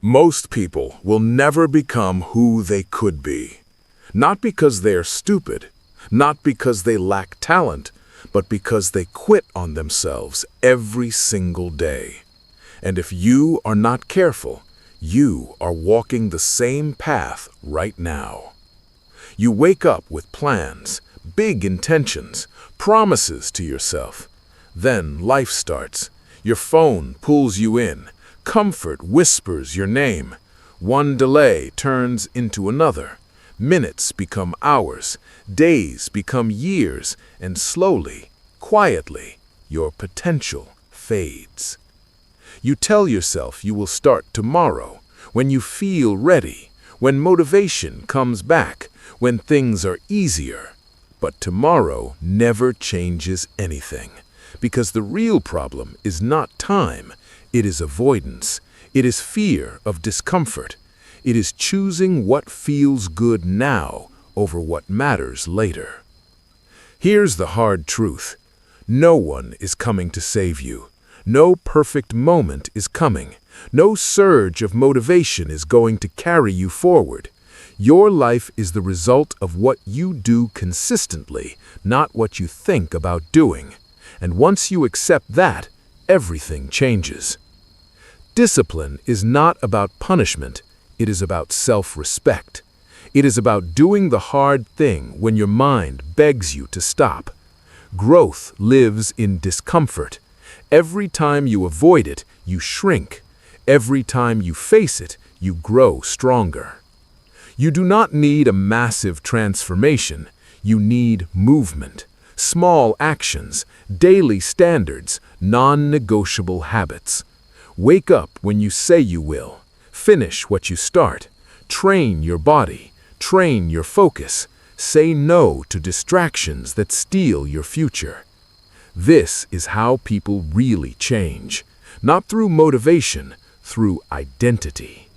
Most people will never become who they could be. Not because they are stupid, not because they lack talent, but because they quit on themselves every single day. And if you are not careful, you are walking the same path right now. You wake up with plans, big intentions, promises to yourself. Then life starts. Your phone pulls you in. Comfort whispers your name. One delay turns into another. Minutes become hours. Days become years. And slowly, quietly, your potential fades. You tell yourself you will start tomorrow, when you feel ready, when motivation comes back, when things are easier. But tomorrow never changes anything, because the real problem is not time, it is avoidance, it is fear of discomfort, it is choosing what feels good now over what matters later. Here's the hard truth. No one is coming to save you. No perfect moment is coming. No surge of motivation is going to carry you forward. Your life is the result of what you do consistently, not what you think about doing. And once you accept that, everything changes. Discipline is not about punishment, it is about self-respect. It is about doing the hard thing when your mind begs you to stop. Growth lives in discomfort. Every time you avoid it, you shrink. Every time you face it, you grow stronger. You do not need a massive transformation. You need movement, small actions, daily standards, non-negotiable habits. Wake up when you say you will. Finish what you start. Train your body. Train your focus. Say no to distractions that steal your future. This is how people really change. Not through motivation, through identity.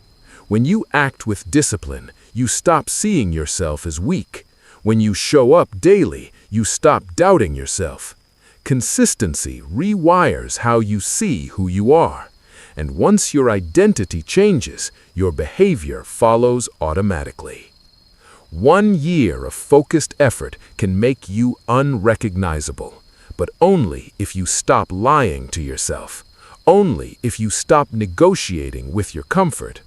When you act with discipline, you stop seeing yourself as weak. When you show up daily, you stop doubting yourself. Consistency rewires how you see who you are. And once your identity changes, your behavior follows automatically. 1 year of focused effort can make you unrecognizable, but only if you stop lying to yourself. Only if you stop negotiating with your comfort.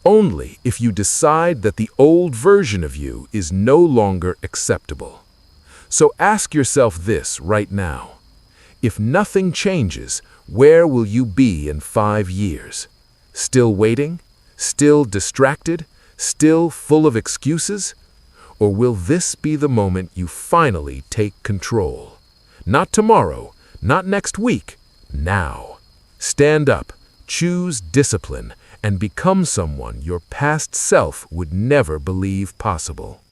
Only if you decide that the old version of you is no longer acceptable. So ask yourself this right now. If nothing changes, where will you be in 5 years? Still waiting? Still distracted? Still full of excuses? Or will this be the moment you finally take control? Not tomorrow, not next week, now. Stand up, choose discipline, and become someone your past self would never believe possible.